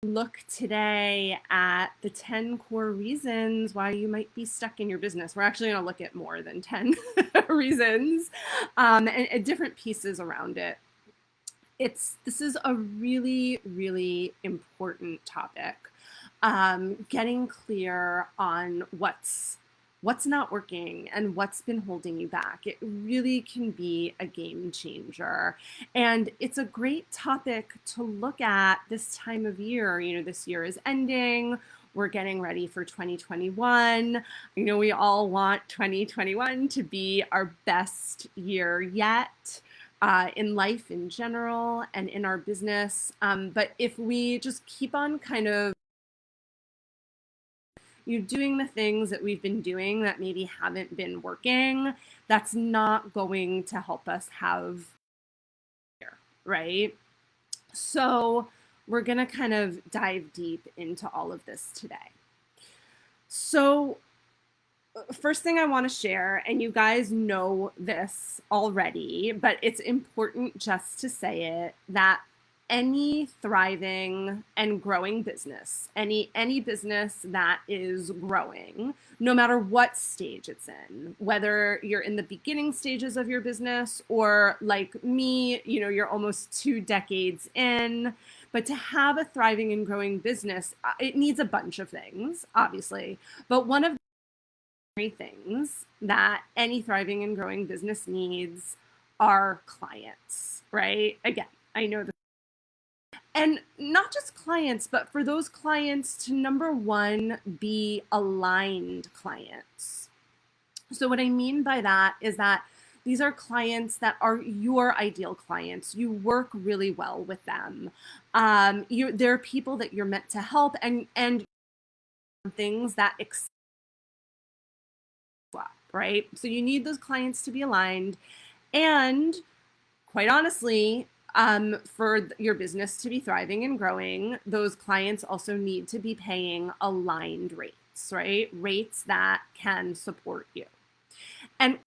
Look today at the 10 core reasons why you might be stuck in your business. We're actually going to look at more than 10 reasons and different pieces around it. This is a really, really important topic. Getting clear on what's not working and what's been holding you back. It really can be a game changer. And it's a great topic to look at this time of year. This year is ending. We're getting ready for 2021. We all want 2021 to be our best year yet. In life in general and in our business. But if we just keep on kind of doing the things that we've been doing that maybe haven't been working, that's not going to help us have here, right? So we're going to kind of dive deep into all of this today. So first thing I want to share, and you guys know this already, but it's important just to say it, that any thriving and growing business, any business that is growing, no matter what stage it's in, whether you're in the beginning stages of your business or like me, you're almost 2 decades in, but to have a thriving and growing business, it needs a bunch of things, obviously. But one of the things that any thriving and growing business needs are clients, right? Again, I know this. And not just clients, but for those clients to, number one, be aligned clients. So what I mean by that is that these are clients that are your ideal clients. You work really well with them. They're people that you're meant to help and things that right? So you need those clients to be aligned. And quite honestly, for your business to be thriving and growing, those clients also need to be paying aligned rates, right? Rates that can support you. And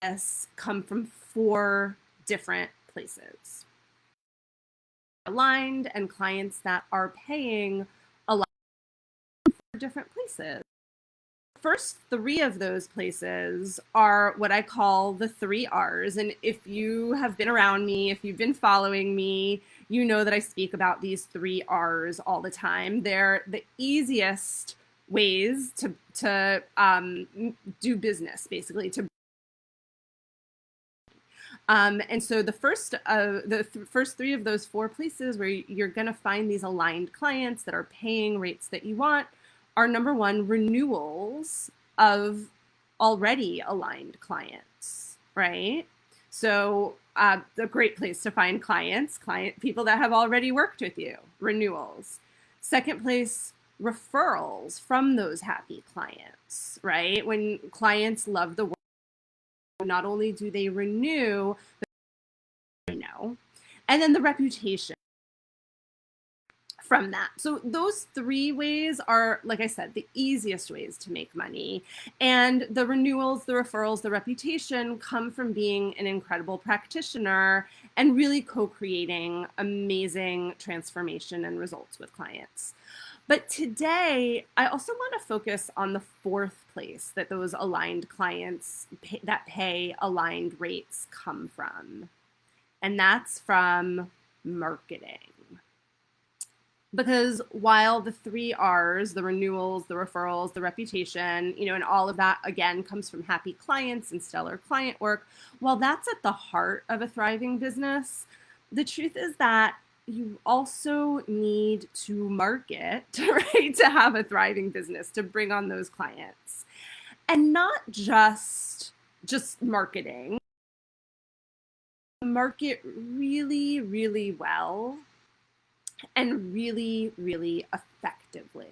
this come from 4 different places. Aligned and clients that are paying aligned for different places. First 3 of those places are what I call the 3 R's. And if you have been around me, if you've been following me, you know that I speak about these 3 R's all the time. They're the easiest ways to do business, basically. And so the first 3 of those 4 places where you're going to find these aligned clients that are paying rates that you want are, number 1, renewals of already aligned clients, right? So a great place to find people that have already worked with you, renewals. Second place, referrals from those happy clients, right? When clients love the work, not only do they renew, but they know. And then the reputation from that. So those 3 ways are, like I said, the easiest ways to make money. And the renewals, the referrals, the reputation come from being an incredible practitioner and really co-creating amazing transformation and results with clients. But today, I also want to focus on the 4th place that those aligned clients that pay aligned rates come from. And that's from marketing. Because while the 3 R's, the renewals, the referrals, the reputation, and all of that, again, comes from happy clients and stellar client work, while that's at the heart of a thriving business, the truth is that you also need to market, right, to have a thriving business, to bring on those clients. And not just marketing. Market really, really well and really, really effectively.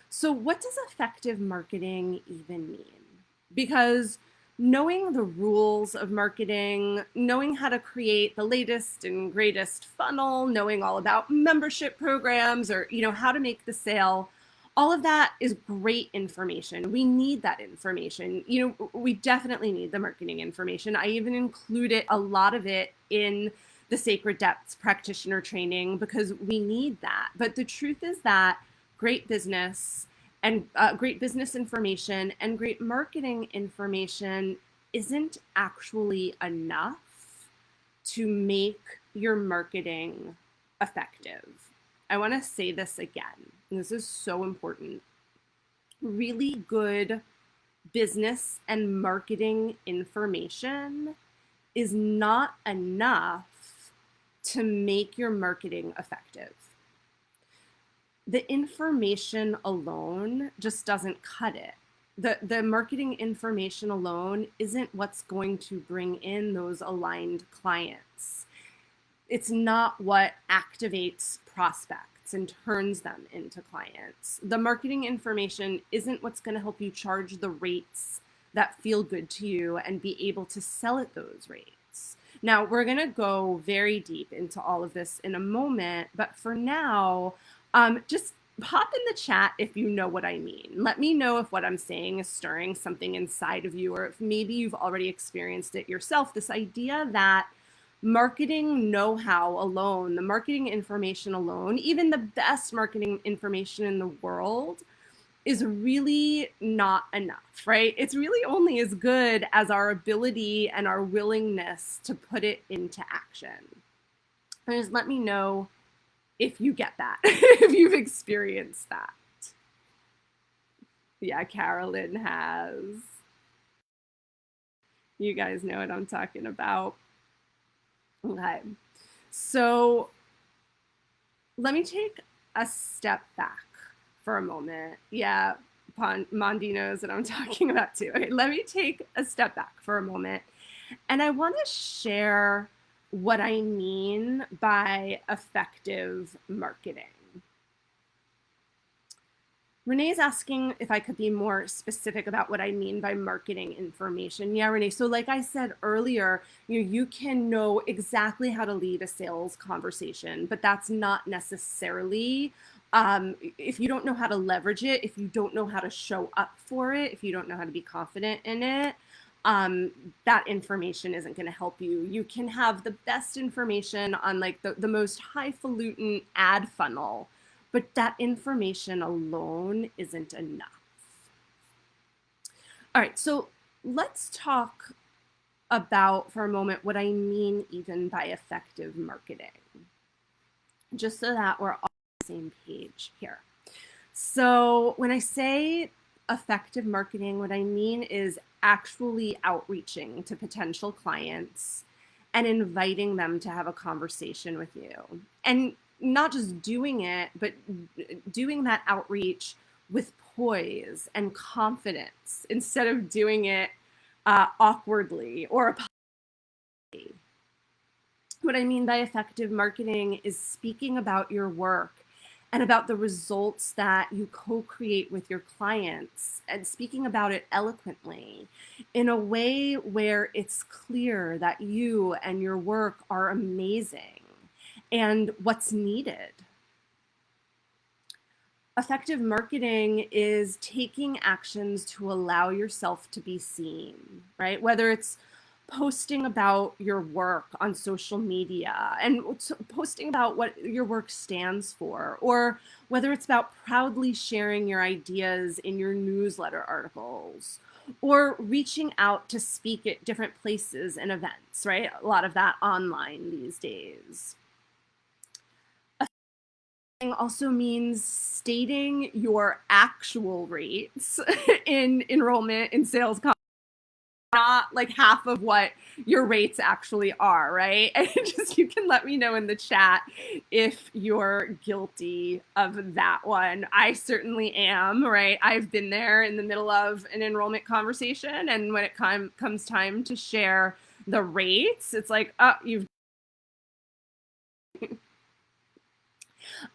So what does effective marketing even mean? Because knowing the rules of marketing, knowing how to create the latest and greatest funnel, knowing all about membership programs or, how to make the sale, all of that is great information. We need that information. We definitely need the marketing information. I even included a lot of it in the Sacred Depths practitioner training because we need that. But the truth is that great business and great business information and great marketing information isn't actually enough to make your marketing effective. I want to say this again. This is so important. Really good business and marketing information is not enough to make your marketing effective. The information alone just doesn't cut it. The marketing information alone isn't what's going to bring in those aligned clients. It's not what activates prospects and turns them into clients. The marketing information isn't what's going to help you charge the rates that feel good to you and be able to sell at those rates. Now, we're going to go very deep into all of this in a moment, but for now, just pop in the chat if you know what I mean. Let me know if what I'm saying is stirring something inside of you, or if maybe you've already experienced it yourself. This idea that marketing know-how alone, the marketing information alone, even the best marketing information in the world is really not enough, right? It's really only as good as our ability and our willingness to put it into action. And just let me know if you get that, if you've experienced that. Yeah, Carolyn has. You guys know what I'm talking about. Okay, so let me take a step back for a moment. Yeah, Mondi knows what I'm talking about too. Okay, let me take a step back for a moment. And I want to share what I mean by effective marketing. Renee's asking if I could be more specific about what I mean by marketing information. Yeah, Renee. So like I said earlier, you can know exactly how to lead a sales conversation, but that's not necessarily, if you don't know how to leverage it, if you don't know how to show up for it, if you don't know how to be confident in it, that information isn't going to help you. You can have the best information on like the most highfalutin ad funnel, but that information alone isn't enough. All right, so let's talk about for a moment what I mean even by effective marketing, just so that we're all on the same page here. So when I say effective marketing, what I mean is actually outreaching to potential clients and inviting them to have a conversation with you. And not just doing it, but doing that outreach with poise and confidence instead of doing it awkwardly or apologetically. What I mean by effective marketing is speaking about your work and about the results that you co-create with your clients and speaking about it eloquently in a way where it's clear that you and your work are amazing and what's needed. Effective marketing is taking actions to allow yourself to be seen, right? Whether it's posting about your work on social media and posting about what your work stands for, or whether it's about proudly sharing your ideas in your newsletter articles, or reaching out to speak at different places and events, right? A lot of that online these days. Also means stating your actual rates in enrollment in sales, not like half of what your rates actually are, right? And just you can let me know in the chat if you're guilty of that one. I certainly am, right? I've been there in the middle of an enrollment conversation, and when it comes time to share the rates, it's like, oh, you've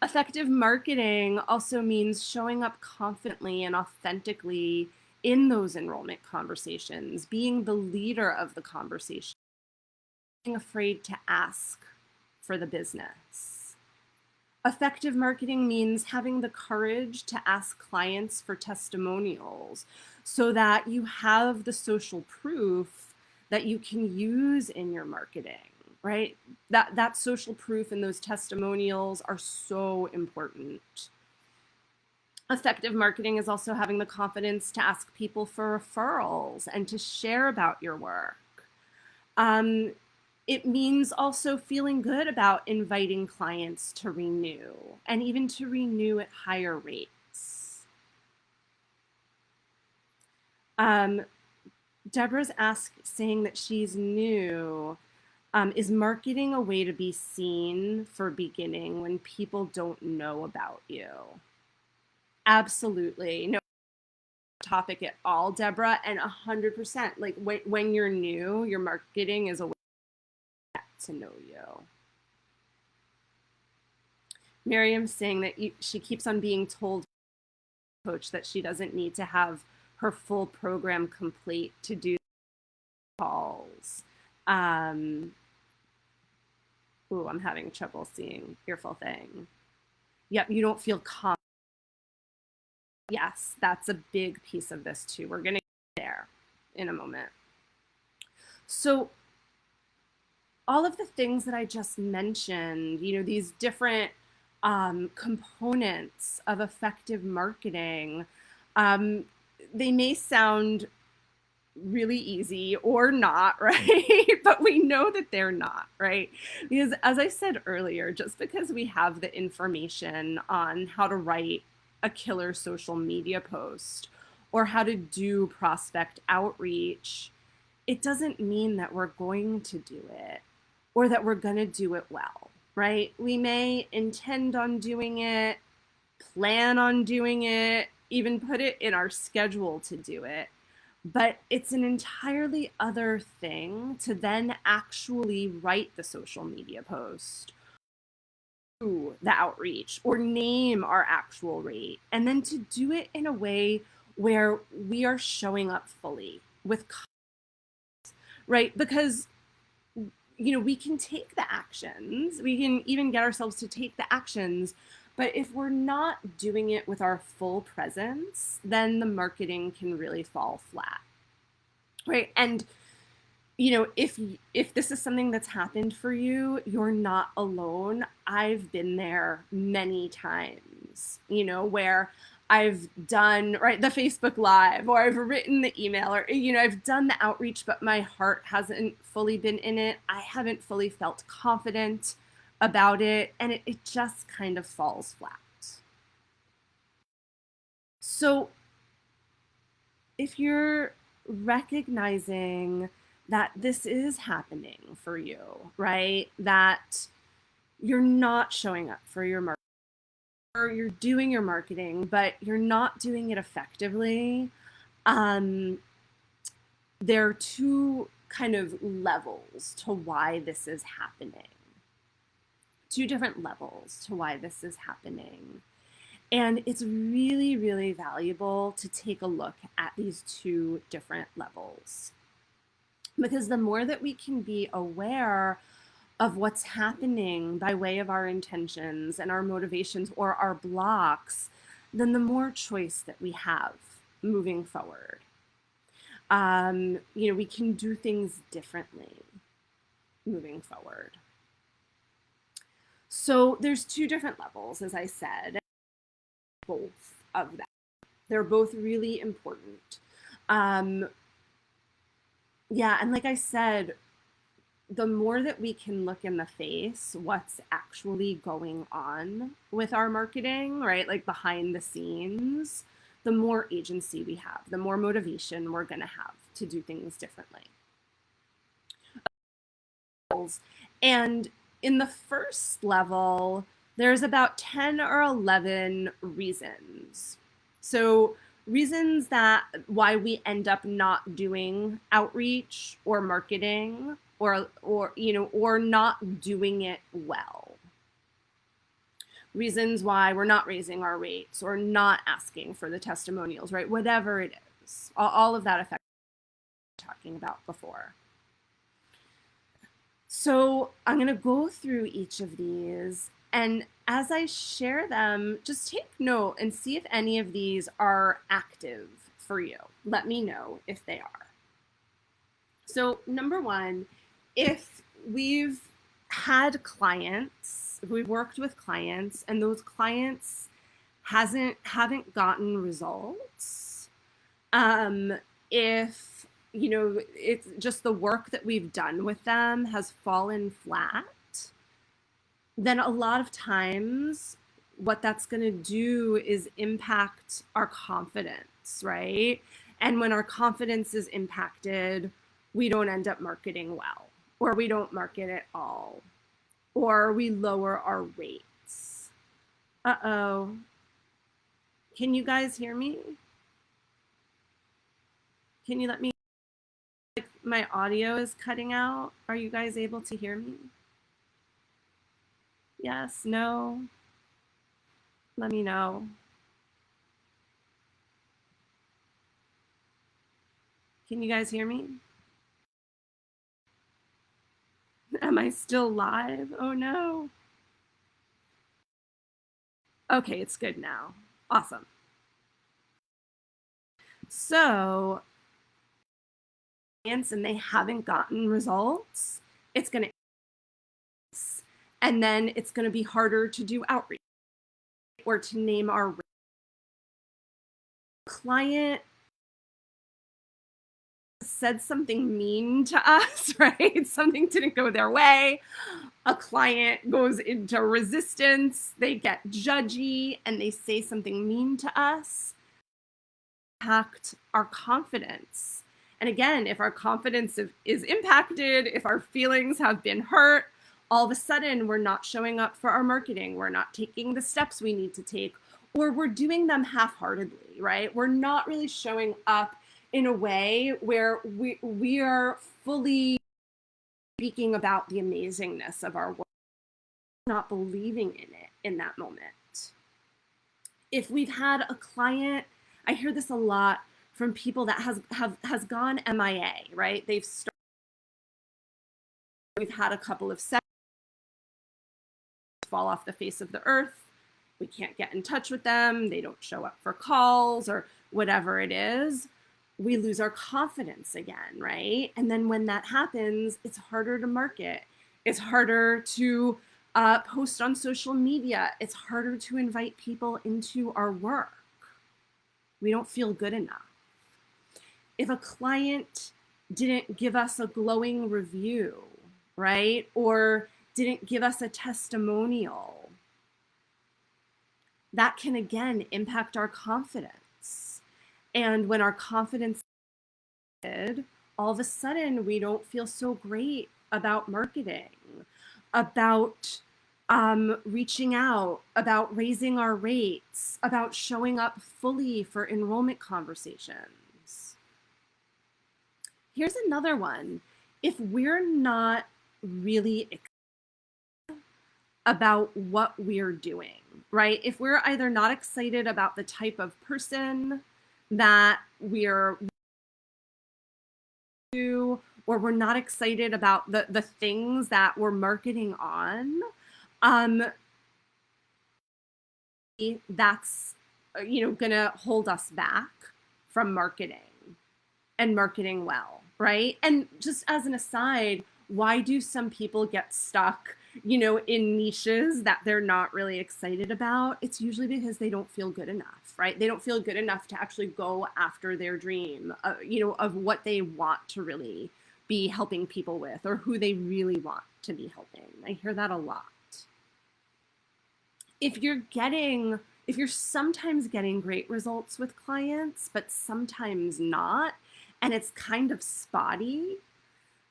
Effective marketing also means showing up confidently and authentically in those enrollment conversations, being the leader of the conversation, being afraid to ask for the business. Effective marketing means having the courage to ask clients for testimonials so that you have the social proof that you can use in your marketing, right? That social proof and those testimonials are so important. Effective marketing is also having the confidence to ask people for referrals and to share about your work. It means also feeling good about inviting clients to renew and even to renew at higher rates. Deborah's saying that she's new. Is marketing a way to be seen for beginning when people don't know about you? Absolutely. No topic at all, Deborah, and 100%. Like when you're new, your marketing is a way to know you. Miriam's saying that she keeps on being told coach that she doesn't need to have her full program complete to do calls. Ooh, I'm having trouble seeing your full thing. Yep, you don't feel confident. Yes, that's a big piece of this too. We're going to get there in a moment. So all of the things that I just mentioned, these different components of effective marketing, they may sound really easy or not, right? But we know that they're not, right? Because as I said earlier, just because we have the information on how to write a killer social media post or how to do prospect outreach, it doesn't mean that we're going to do it or that we're going to do it well, right? We may intend on doing it, plan on doing it, even put it in our schedule to do it. But it's an entirely other thing to then actually write the social media post, do the outreach, or name our actual rate, and then to do it in a way where we are showing up fully with confidence, right? Because we can take the actions, we can even get ourselves to take the actions, but if we're not doing it with our full presence, then the marketing can really fall flat, right? And if this is something that's happened for you, you're not alone. I've been there many times, where I've done the Facebook Live, or I've written the email, or I've done the outreach, but my heart hasn't fully been in it. I haven't fully felt confident about it, and it just kind of falls flat. So if you're recognizing that this is happening for you, right? That you're not showing up for your marketing, or you're doing your marketing, but you're not doing it effectively. There are two kind of levels to why this is happening. Two different levels to why this is happening. And it's really, really valuable to take a look at these two different levels. Because the more that we can be aware of what's happening by way of our intentions and our motivations or our blocks, then the more choice that we have moving forward. We can do things differently moving forward. So there's two different levels, as I said, both of them. They're both really important. Yeah, and like I said, the more that we can look in the face what's actually going on with our marketing, right? Like behind the scenes, the more agency we have, the more motivation we're going to have to do things differently. And in the first level, there's about 10 or 11 reasons. So reasons that why we end up not doing outreach or marketing or not doing it well. Reasons why we're not raising our rates or not asking for the testimonials, right? Whatever it is, all of that effect we were talking about before. So I'm going to go through each of these, and as I share them, just take note and see if any of these are active for you. Let me know if they are. So number one, if we've had clients, if we've worked with clients and those clients haven't gotten results, if it's just the work that we've done with them has fallen flat, then a lot of times what that's going to do is impact our confidence, right? And when our confidence is impacted, we don't end up marketing well, or we don't market at all, or we lower our rates. Uh-oh. Can you guys hear me? Can you let me, like, my audio is cutting out. Are you guys able to hear me? Yes, no? Let me know. Can you guys hear me? Am I still live? Oh no. Okay, it's good now. Awesome. So, and they haven't gotten results, it's going to, and then it's going to be harder to do outreach or to name our client said something mean to us, right? Something didn't go their way. A client goes into resistance, they get judgy, and they say something mean to us. Impact our confidence. And again, if our confidence is impacted, if our feelings have been hurt, all of a sudden we're not showing up for our marketing, we're not taking the steps we need to take, or we're doing them half-heartedly, right? We're not really showing up in a way where we are fully speaking about the amazingness of our work, not believing in it in that moment. If we've had a client, I hear this a lot from people that has gone MIA, right? We've had a couple of sessions fall off the face of the earth. We can't get in touch with them. They don't show up for calls or whatever it is. We lose our confidence again, right? And then when that happens, it's harder to market. It's harder to post on social media. It's harder to invite people into our work. We don't feel good enough. If a client didn't give us a glowing review, right? Or didn't give us a testimonial, that can again impact our confidence. And when our confidence is, all of a sudden we don't feel so great about marketing, about reaching out, about raising our rates, about showing up fully for enrollment conversations. Here's another one. If we're not really excited about what we're doing, right? If we're either not excited about the type of person that we're to, or we're not excited about the things that we're marketing on, that's gonna hold us back from marketing and marketing well, right? And just as an aside, why do some people get stuck in niches that they're not really excited about? It's usually because they don't feel good enough, right? They don't feel good enough to actually go after their dream, of what they want to really be helping people with, or who they really want to be helping. I hear that a lot. If you're sometimes getting great results with clients, but sometimes not, and it's kind of spotty,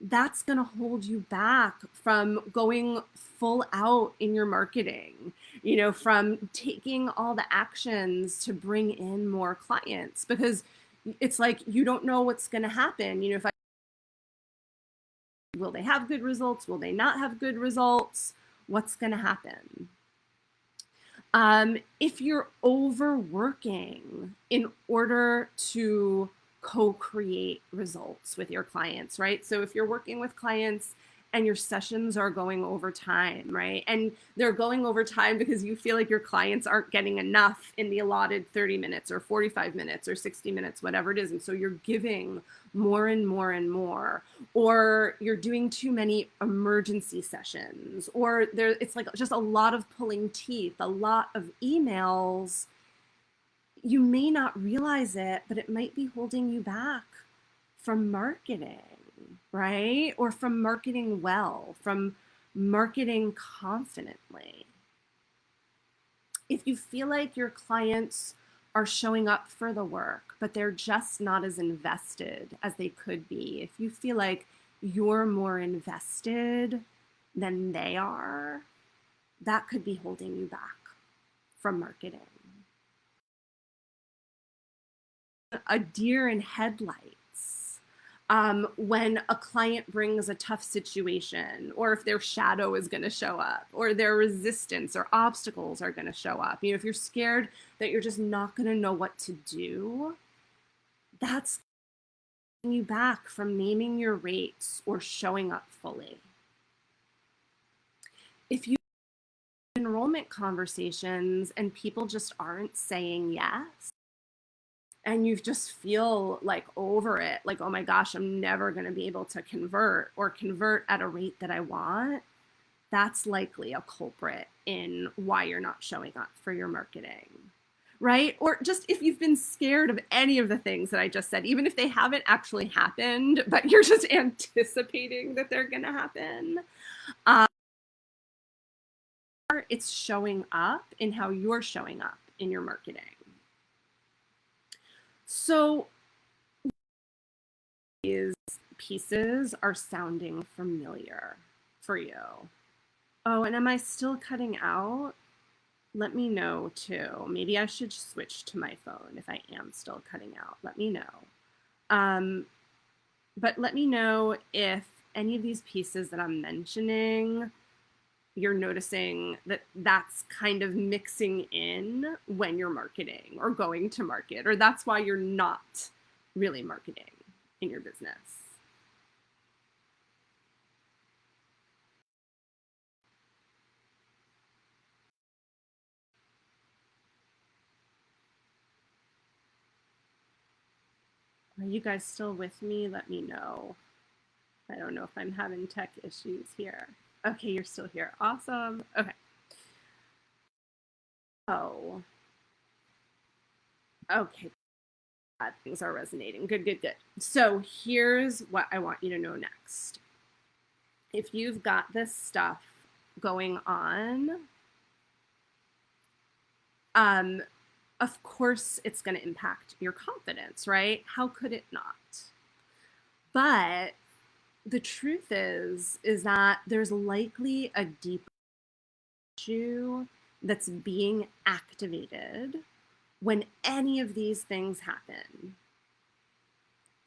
that's going to hold you back from going full out in your marketing, from taking all the actions to bring in more clients, because it's like, you don't know what's going to happen. Will they have good results? Will they not have good results? What's going to happen? If you're overworking in order to co-create results with your clients, right? So if you're working with clients and your sessions are going over time, right? And they're going over time because you feel like your clients aren't getting enough in the allotted 30 minutes or 45 minutes or 60 minutes, whatever it is. And so you're giving more and more and more, or you're doing too many emergency sessions, or it's like just a lot of pulling teeth, a lot of emails. You may not realize it, but it might be holding you back from marketing, right? Or from marketing well, from marketing confidently. If you feel like your clients are showing up for the work, but they're just not as invested as they could be, if you feel like you're more invested than they are, that could be holding you back from marketing. A deer in headlights. When a client brings a tough situation, or if their shadow is going to show up, or their resistance or obstacles are going to show up. If you're scared that you're just not going to know what to do, that's holding you back from naming your rates or showing up fully. If you have enrollment conversations and people just aren't saying yes, and you just feel like over it, like, oh my gosh, I'm never going to be able to convert or convert at a rate that I want, that's likely a culprit in why you're not showing up for your marketing, right? Or just if you've been scared of any of the things that I just said, even if they haven't actually happened, but you're just anticipating that they're going to happen, it's showing up in how you're showing up in your marketing. So these pieces are sounding familiar for you. Oh, and am I still cutting out? Let me know too. Maybe I should switch to my phone if I am still cutting out. Let me know. But let me know if any of these pieces that I'm mentioning, you're noticing that that's kind of mixing in when you're marketing or going to market, or that's why you're not really marketing in your business. Are you guys still with me? Let me know. I don't know if I'm having tech issues here. Okay, you're still here. Awesome. Okay. Oh. Okay. Things are resonating. Good, good, good. So here's what I want you to know next. If you've got this stuff going on, of course it's going to impact your confidence, right? How could it not? But the truth is that there's likely a deeper issue that's being activated when any of these things happen.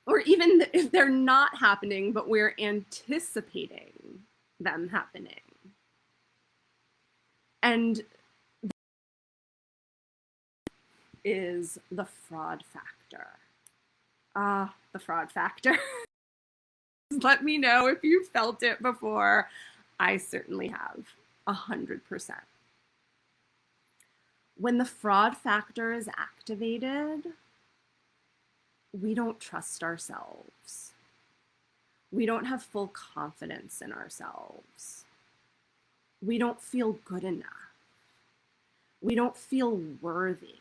Or even if they're not happening, but we're anticipating them happening. And is the fraud factor. The fraud factor. Let me know if you felt it before. I certainly have, 100%. When the fraud factor is activated, we don't trust ourselves. We don't have full confidence in ourselves. We don't feel good enough. We don't feel worthy.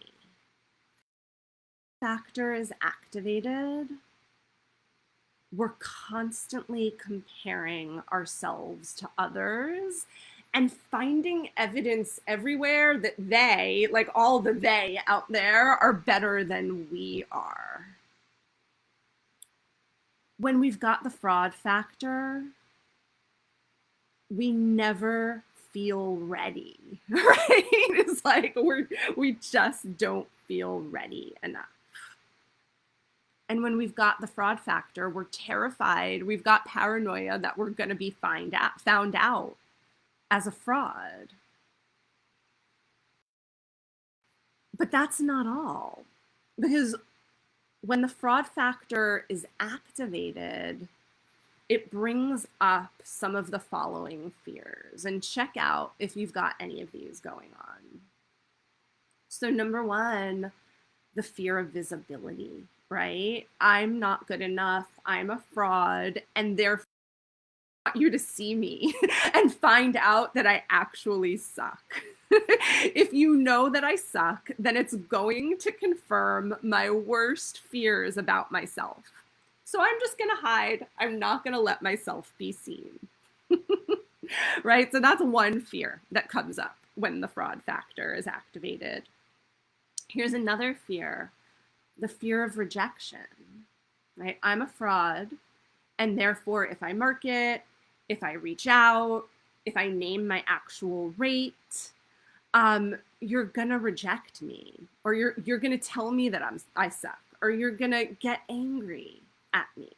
Factor is activated, we're constantly comparing ourselves to others and finding evidence everywhere that they, like all the they out there, are better than we are. When we've got the fraud factor, we never feel ready, right? It's like we just don't feel ready enough. And when we've got the fraud factor, we're terrified. We've got paranoia that we're going to be found out as a fraud. But that's not all. Because when the fraud factor is activated, it brings up some of the following fears, and check out if you've got any of these going on. So number one, the fear of visibility, right? I'm not good enough. I'm a fraud, and therefore I want you to see me and find out that I actually suck. If you know that I suck, then it's going to confirm my worst fears about myself. So I'm just going to hide. I'm not going to let myself be seen. Right? So that's one fear that comes up when the fraud factor is activated. Here's another fear, the fear of rejection, right? I'm a fraud, and therefore if I market, if I reach out, if I name my actual rate, you're gonna reject me, or you're gonna tell me that I suck, or you're gonna get angry at me.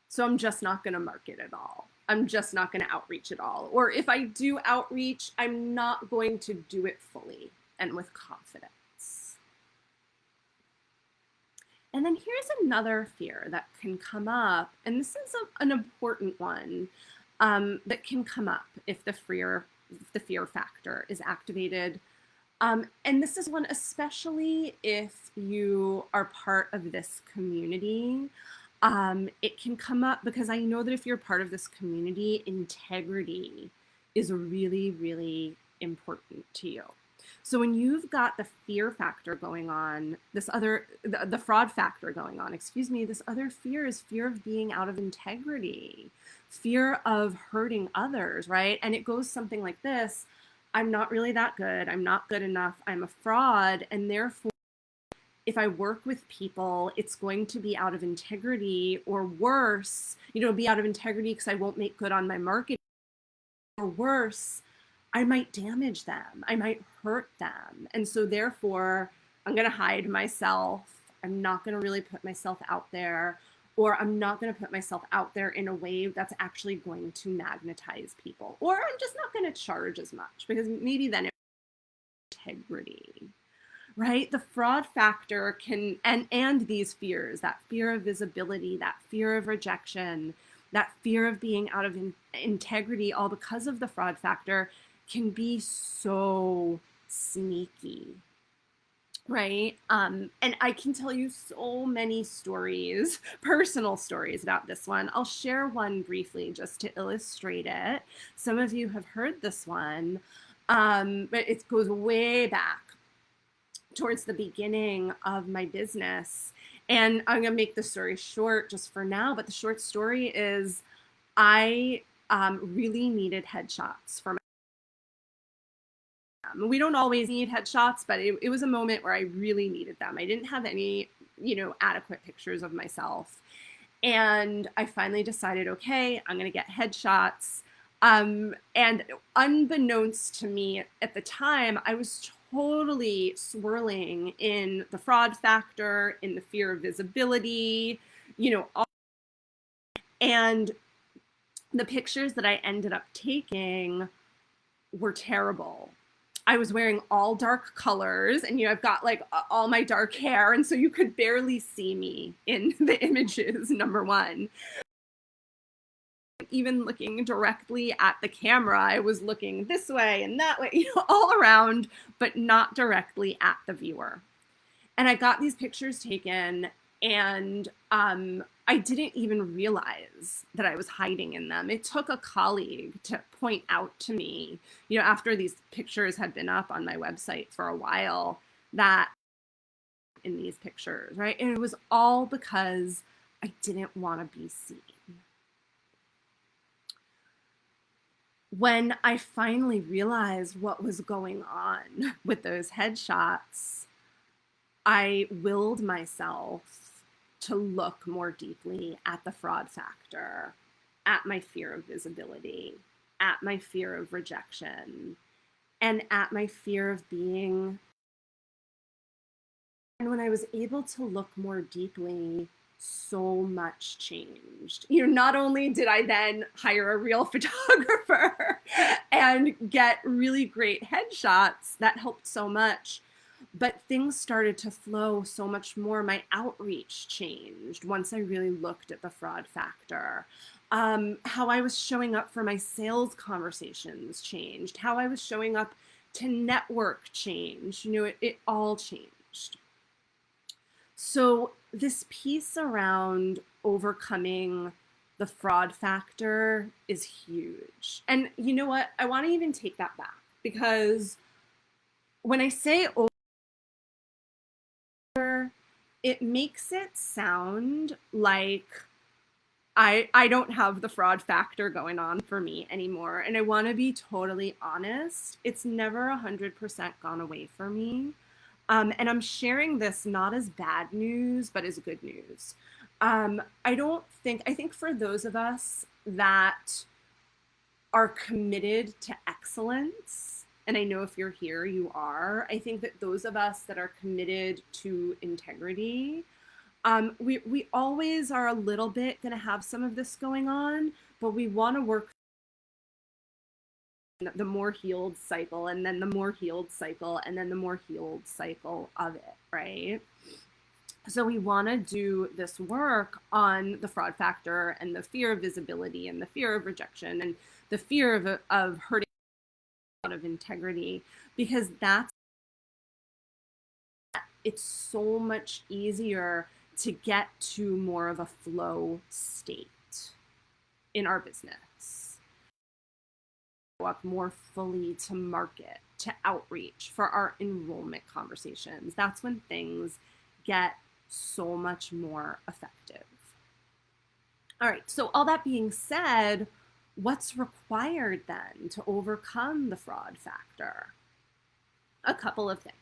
So I'm just not gonna market at all. I'm just not going to outreach at all. Or if I do outreach, I'm not going to do it fully and with confidence. And then here's another fear that can come up, and this is an important one that can come up if the fear factor is activated. And this is one especially if you are part of this community. It can come up because I know that if you're part of this community, integrity is really, really important to you. So when you've got the fear factor going on, the fraud factor going on, this other fear is fear of being out of integrity, fear of hurting others, right? And it goes something like this: I'm not really that good. I'm not good enough. I'm a fraud. And therefore, if I work with people, it's going to be out of integrity, or worse, be out of integrity because I won't make good on my marketing, or worse, I might damage them. I might hurt them. And so therefore, I'm going to hide myself. I'm not going to really put myself out there, or I'm not going to put myself out there in a way that's actually going to magnetize people, or I'm just not going to charge as much because maybe then it's integrity. Right? The fraud factor can, and these fears, that fear of visibility, that fear of rejection, that fear of being out of integrity, all because of the fraud factor, can be so sneaky, right? And I can tell you so many stories, personal stories about this one. I'll share one briefly just to illustrate it. Some of you have heard this one, but it goes way back towards the beginning of my business. And I'm going to make the story short just for now, but the short story is I really needed headshots for my we don't always need headshots, but it was a moment where I really needed them. I didn't have any, adequate pictures of myself. And I finally decided, okay, I'm going to get headshots. And unbeknownst to me at the time, I was totally swirling in the fraud factor, in the fear of visibility, and the pictures that I ended up taking were terrible. I was wearing all dark colors, and I've got like all my dark hair, and so you could barely see me in the images, number one. Even looking directly at the camera, I was looking this way and that way, all around, but not directly at the viewer. And I got these pictures taken, and I didn't even realize that I was hiding in them. It took a colleague to point out to me, after these pictures had been up on my website for a while, that in these pictures, right? And it was all because I didn't want to be seen. When I finally realized what was going on with those headshots, I willed myself to look more deeply at the fraud factor, at my fear of visibility, at my fear of rejection, and at my fear of being. And when I was able to look more deeply, so much changed. Not only did I then hire a real photographer and get really great headshots, that helped so much, But things started to flow so much more. My outreach changed once I really looked at the fraud factor. How I was showing up for my sales conversations changed. How I was showing up to network changed. It all changed. So this piece around overcoming the fraud factor is huge. And you know what? I want to even take that back, because when I say over, it makes it sound like I don't have the fraud factor going on for me anymore. And I want to be totally honest. It's never 100% gone away for me. And I'm sharing this not as bad news, but as good news. I think for those of us that are committed to excellence, and I know if you're here, you are, I think that those of us that are committed to integrity, we always are a little bit going to have some of this going on, but we want to work the more healed cycle, and then the more healed cycle, and then the more healed cycle of it, right? So we want to do this work on the fraud factor and the fear of visibility and the fear of rejection and the fear of hurting out of integrity, because it's so much easier to get to more of a flow state in our business. Up more fully to market, to outreach, for our enrollment conversations. That's when things get so much more effective. All right, so all that being said, what's required then to overcome the fraud factor? A couple of things.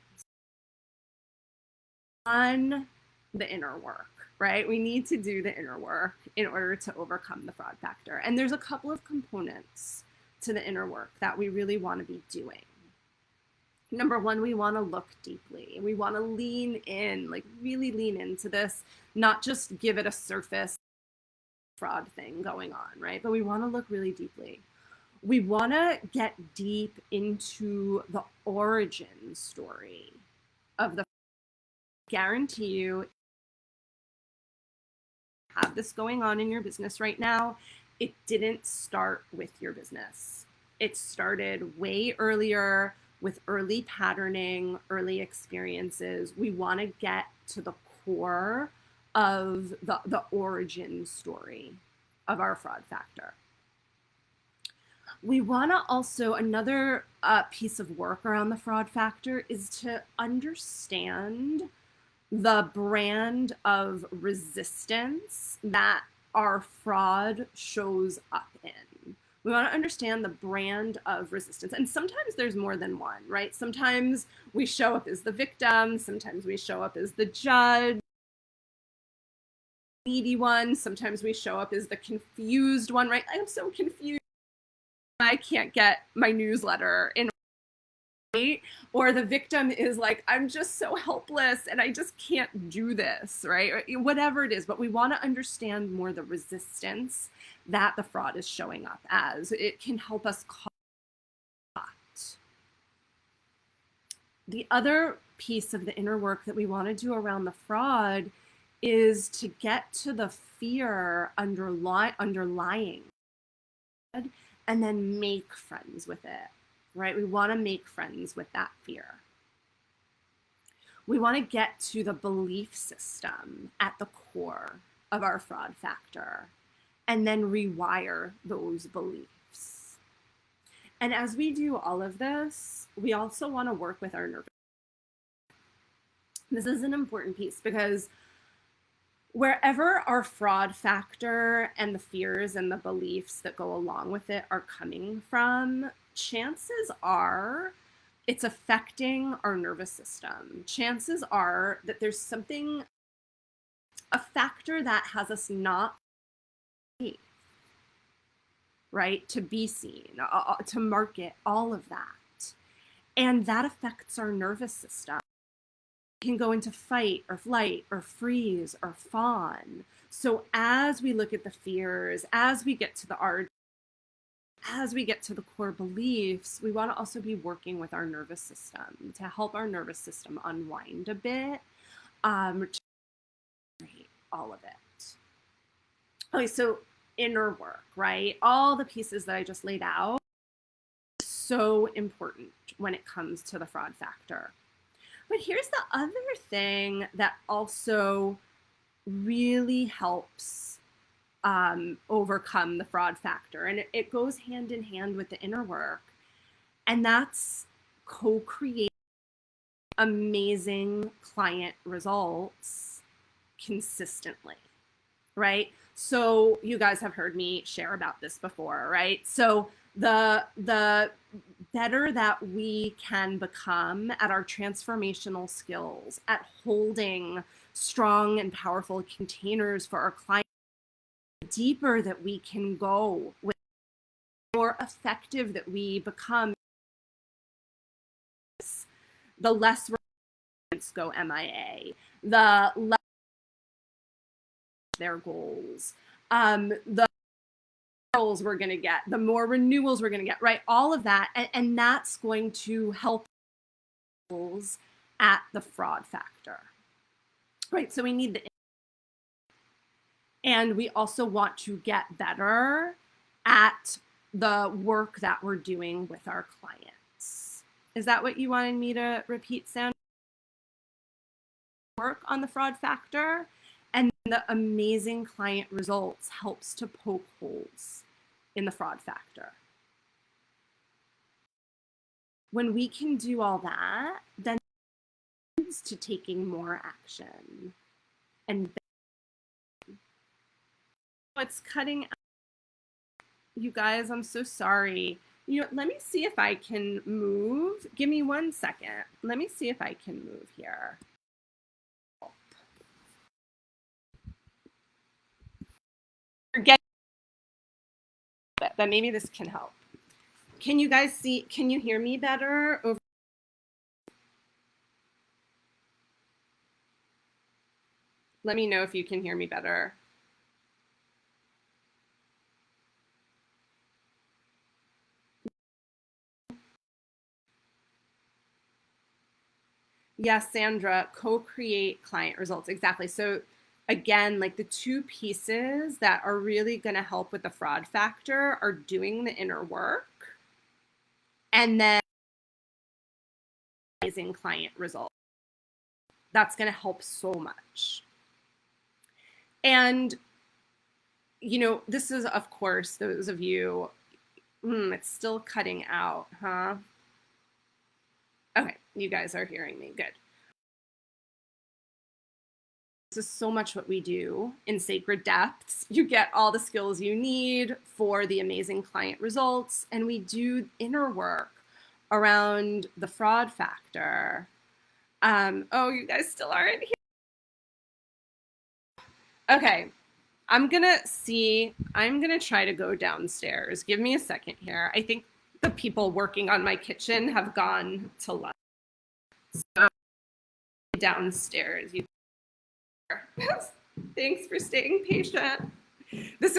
On the inner work, right? We need to do the inner work in order to overcome the fraud factor. And there's a couple of components to the inner work that we really want to be doing. Number one, we want to look deeply. We want to lean in, like really lean into this, not just give it a surface fraud thing going on, right? But we want to look really deeply. We want to get deep into the origin story of the. Guarantee you have this going on in your business right now. It didn't start with your business. It started way earlier with early patterning, early experiences. We want to get to the core of the origin story of our fraud factor. We want to also, another piece of work around the fraud factor is to understand the brand of resistance that our fraud shows up in. We want to understand the brand of resistance. And sometimes there's more than one, right? Sometimes we show up as the victim. Sometimes we show up as the judge, needy one. Sometimes we show up as the confused one, right? I'm so confused. I can't get my newsletter in. Or the victim is like, I'm just so helpless and I just can't do this, right? Whatever it is, but we want to understand more the resistance that the fraud is showing up as. It can help us call it. The other piece of the inner work that we want to do around the fraud is to get to the fear underlying and then make friends with it. Right? We want to make friends with that fear. We want to get to the belief system at the core of our fraud factor and then rewire those beliefs. And as we do all of this, we also want to work with our nervous system. This is an important piece because wherever our fraud factor and the fears and the beliefs that go along with it are coming from, chances are it's affecting our nervous system. Chances are that there's something, a factor that has us not safe, right? To be seen, to market, all of that. And that affects our nervous system. It can go into fight or flight or freeze or fawn. So as we look at the fears, as we get to the art, as we get to the core beliefs, we want to also be working with our nervous system to help our nervous system unwind a bit, all of it. Okay, so inner work, right? All the pieces that I just laid out, so important when it comes to the fraud factor. But here's the other thing that also really helps overcome the fraud factor. And it goes hand in hand with the inner work. And that's co-create amazing client results consistently, right? So you guys have heard me share about this before, right? So the better that we can become at our transformational skills, at holding strong and powerful containers for our clients, the deeper that we can go, with the more effective that we become, the less go MIA, the less their goals, the goals we're going to get, the more renewals we're going to get, right? All of that. And that's going to help at the fraud factor, right? So we need the, and we also want to get better at the work that we're doing with our clients. Is that what you wanted me to repeat, Sandra? Work on the fraud factor, and the amazing client results helps to poke holes in the fraud factor. When we can do all that, then it leads to taking more action. And it's cutting out. You guys, I'm so sorry. You know, let me see if I can move. Give me 1 second. Let me see if I can move here. Forget it, but maybe this can help. Can you guys see, can you hear me better? Let me know if you can hear me better. Yes, Sandra, co-create client results. Exactly. So again, like the two pieces that are really going to help with the fraud factor are doing the inner work and then amazing client results. That's going to help so much. And, you know, this is, of course, those of you, it's still cutting out, huh? Okay, you guys are hearing me. Good. This is so much what we do in Sacred Depths. You get all the skills you need for the amazing client results, and we do inner work around the fraud factor. Oh, you guys still aren't here. Okay, I'm gonna try to go downstairs. Give me a second here. I think the people working on my kitchen have gone to lunch. So downstairs. Thanks for staying patient. This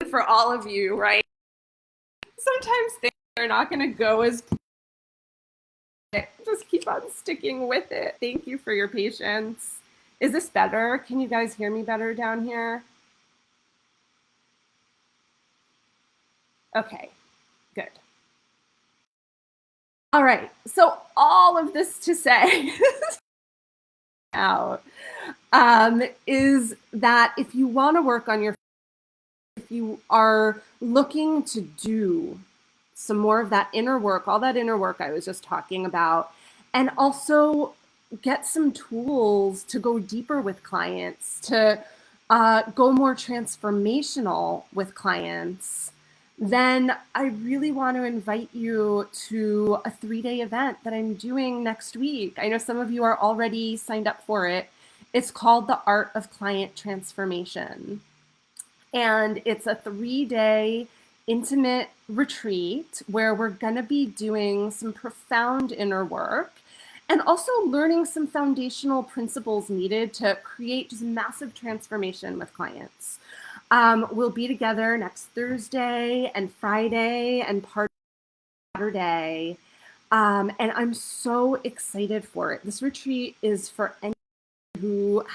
is for all of you, right? Sometimes things are not going to go as planned. Just keep on sticking with it. Thank you for your patience. Is this better? Can you guys hear me better down here? Okay, good. All right, so all of this to say out is that if you want to work on your, if you are looking to do some more of that inner work, all that inner work I was just talking about, and also get some tools to go deeper with clients, to go more transformational with clients, then I really want to invite you to a 3-day event that I'm doing next week. I know some of you are already signed up for it. It's called The Art of Client Transformation. And it's a 3-day intimate retreat where we're going to be doing some profound inner work and also learning some foundational principles needed to create just massive transformation with clients. We'll be together next Thursday and Friday and part of Saturday. And I'm so excited for it. This retreat is for anyone who has